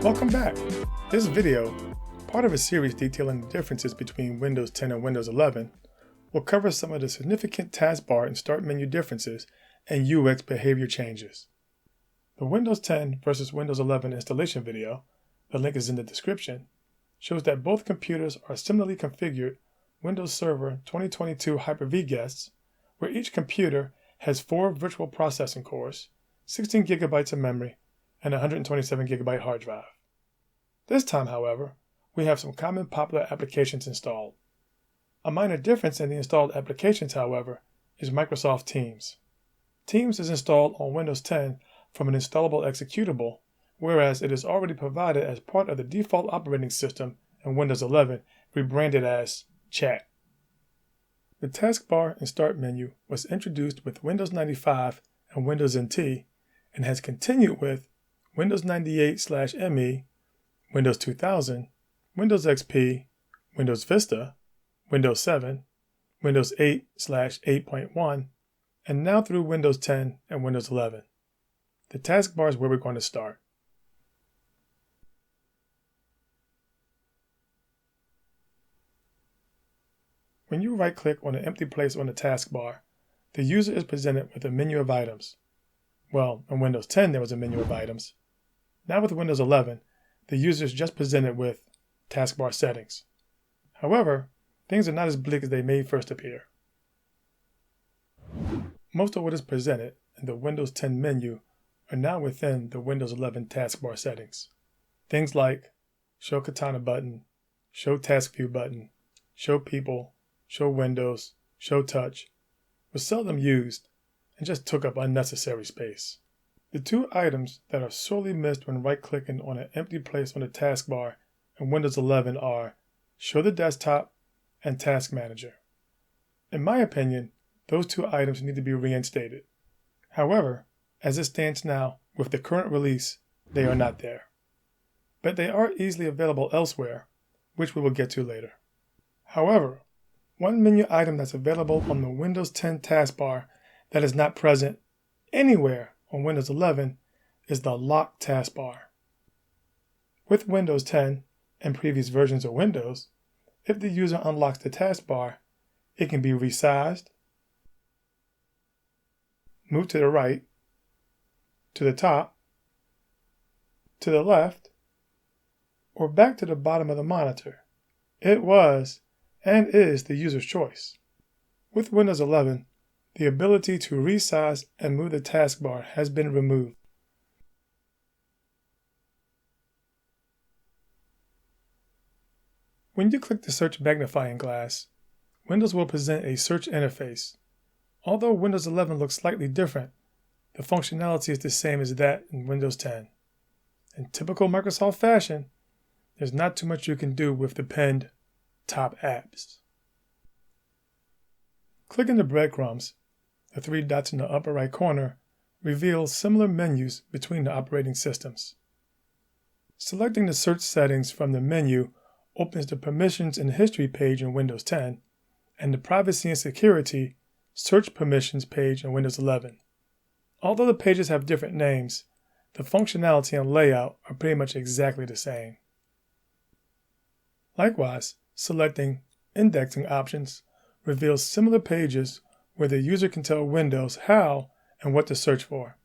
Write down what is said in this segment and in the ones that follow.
Welcome back. This video, part of a series detailing the differences between Windows 10 and Windows 11, will cover some of the significant taskbar and start menu differences and UX behavior changes. The Windows 10 versus Windows 11 installation video, the link is in the description, shows that both computers are similarly configured Windows Server 2022 Hyper-V guests, where each computer has 4 virtual processing cores, 16 GB of memory, and a 127 GB hard drive. This time, however, we have some common popular applications installed. A minor difference in the installed applications, however, is Microsoft Teams. Teams is installed on Windows 10 from an installable executable, whereas it is already provided as part of the default operating system in Windows 11, rebranded as Chat. The Taskbar and Start menu was introduced with Windows 95 and Windows NT and has continued with Windows 98/ME, Windows 2000, Windows XP, Windows Vista, Windows 7, Windows 8/8.1, and now through Windows 10 and Windows 11. The taskbar is where we're going to start. When you right-click on an empty place on the taskbar, the user is presented with a menu of items. Well, in Windows 10 there was a menu of items. Now with Windows 11, the user is just presented with taskbar settings. However, things are not as bleak as they may first appear. Most of what is presented in the Windows 10 menu are now within the Windows 11 taskbar settings. Things like Show Katana button, Show Task View button, Show People, Show Windows, Show Touch was seldom used and just took up unnecessary space. The 2 items that are sorely missed when right-clicking on an empty place on the taskbar in Windows 11 are Show the Desktop and Task Manager. In my opinion, those 2 items need to be reinstated. However, as it stands now, with the current release, they are not there. But they are easily available elsewhere, which we will get to later. However, one menu item that's available on the Windows 10 taskbar that is not present anywhere on Windows 11 is the Lock taskbar. With Windows 10 and previous versions of Windows, if the user unlocks the taskbar, it can be resized, moved to the right, to the top, to the left, or back to the bottom of the monitor. It was and is the user's choice. With Windows 11, the ability to resize and move the taskbar has been removed. When you click the search magnifying glass, Windows will present a search interface. Although Windows 11 looks slightly different, the functionality is the same as that in Windows 10. In typical Microsoft fashion, there's not too much you can do with the pinned Top Apps. Clicking the breadcrumbs, the 3 dots in the upper right corner reveal similar menus between the operating systems. Selecting the search settings from the menu opens the Permissions and History page in Windows 10 and the Privacy and Security Search Permissions page in Windows 11. Although the pages have different names, the functionality and layout are pretty much exactly the same. Likewise, selecting Indexing Options reveals similar pages where the user can tell Windows how and what to search for.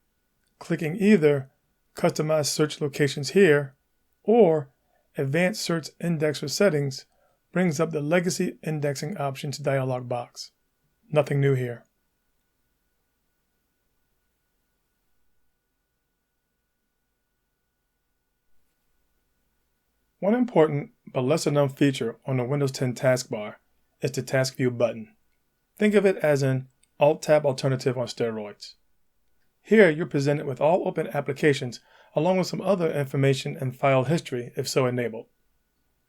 Clicking either Customize Search Locations Here or Advanced Search Indexer Settings brings up the Legacy Indexing Options dialog box. Nothing new here. One important but lesser known feature on the Windows 10 taskbar is the Task View button. Think of it as an Alt-Tab alternative on steroids. Here you're presented with all open applications along with some other information and file history if so enabled.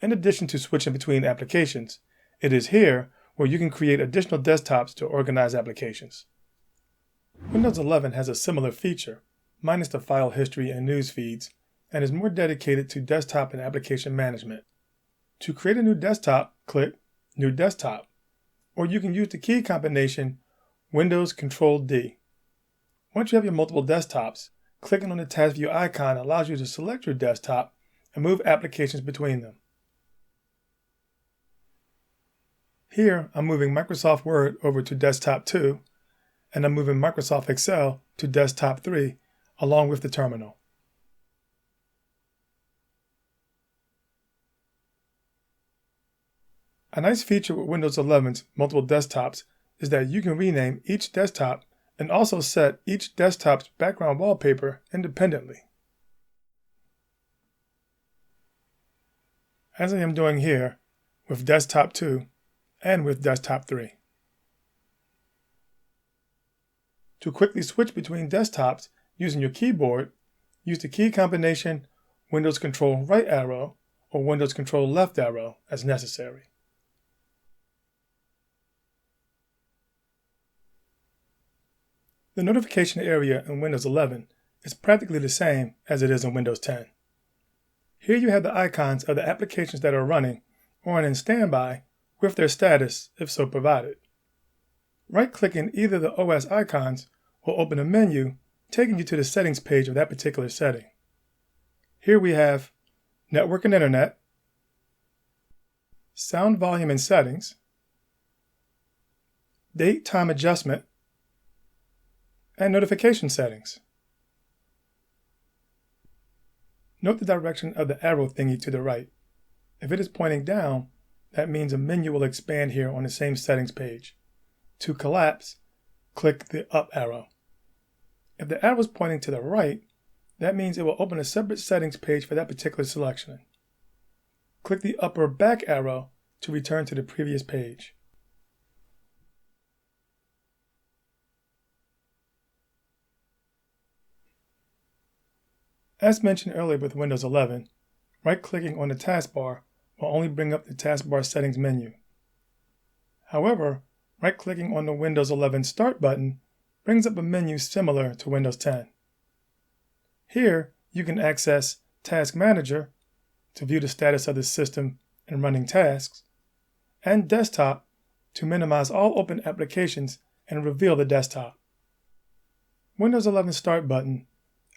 In addition to switching between applications, it is here where you can create additional desktops to organize applications. Windows 11 has a similar feature, minus the file history and news feeds, and is more dedicated to desktop and application management. To create a new desktop, click New Desktop, or you can use the key combination Windows Control-D. Once you have your multiple desktops, clicking on the task view icon allows you to select your desktop and move applications between them. Here, I'm moving Microsoft Word over to Desktop 2, and I'm moving Microsoft Excel to Desktop 3, along with the terminal. A nice feature with Windows 11's multiple desktops is that you can rename each desktop and also set each desktop's background wallpaper independently. As I am doing here with Desktop 2 and with Desktop 3. To quickly switch between desktops using your keyboard, use the key combination Windows Control right arrow or Windows Control left arrow as necessary. The notification area in Windows 11 is practically the same as it is in Windows 10. Here you have the icons of the applications that are running or in standby with their status if so provided. Right-clicking either of the OS icons will open a menu taking you to the settings page of that particular setting. Here we have Network and Internet, Sound Volume and Settings, Date Time Adjustment, and notification settings. Note the direction of the arrow thingy to the right. If it is pointing down, that means a menu will expand here on the same settings page. To collapse, click the up arrow. If the arrow is pointing to the right, that means it will open a separate settings page for that particular selection. Click the up or back arrow to return to the previous page. As mentioned earlier with Windows 11, right-clicking on the taskbar will only bring up the taskbar settings menu. However, right-clicking on the Windows 11 Start button brings up a menu similar to Windows 10. Here, you can access Task Manager to view the status of the system and running tasks, and Desktop to minimize all open applications and reveal the desktop. Windows 11 Start button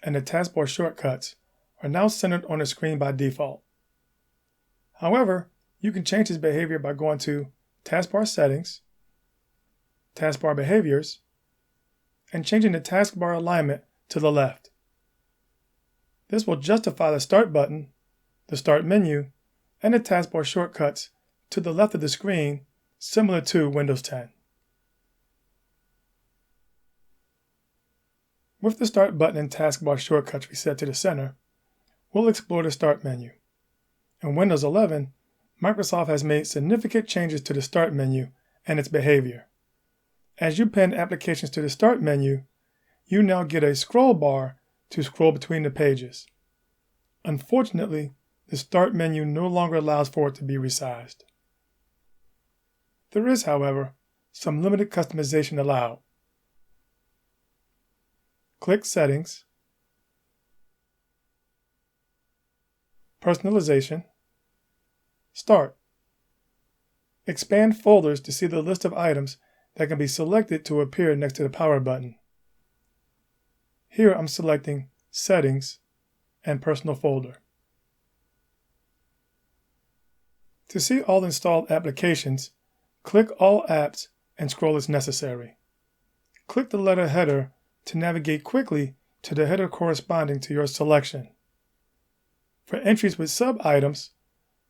and the taskbar shortcuts are now centered on the screen by default. However, you can change this behavior by going to Taskbar Settings, Taskbar Behaviors, and changing the taskbar alignment to the left. This will justify the Start button, the Start menu, and the taskbar shortcuts to the left of the screen, similar to Windows 10. With the Start button and taskbar shortcuts reset to the center, we'll explore the Start menu. In Windows 11, Microsoft has made significant changes to the Start menu and its behavior. As you pin applications to the Start menu, you now get a scroll bar to scroll between the pages. Unfortunately, the Start menu no longer allows for it to be resized. There is, however, some limited customization allowed. Click Settings, Personalization, Start. Expand folders to see the list of items that can be selected to appear next to the power button. Here I'm selecting Settings and Personal Folder. To see all installed applications, click All Apps and scroll as necessary. Click the letter header to navigate quickly to the header corresponding to your selection. For entries with sub-items,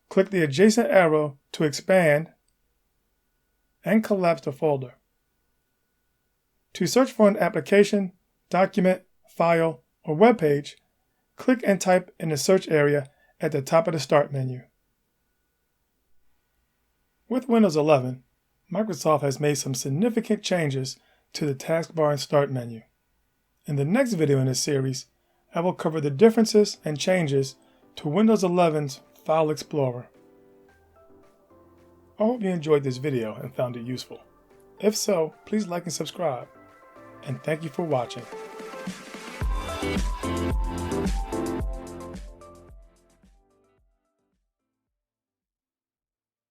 click the adjacent arrow to expand and collapse the folder. To search for an application, document, file, or web page, click and type in the search area at the top of the Start menu. With Windows 11, Microsoft has made some significant changes to the Taskbar and Start menu. In the next video in this series, I will cover the differences and changes to Windows 11's File Explorer. I hope you enjoyed this video and found it useful. If so, please like and subscribe. And thank you for watching.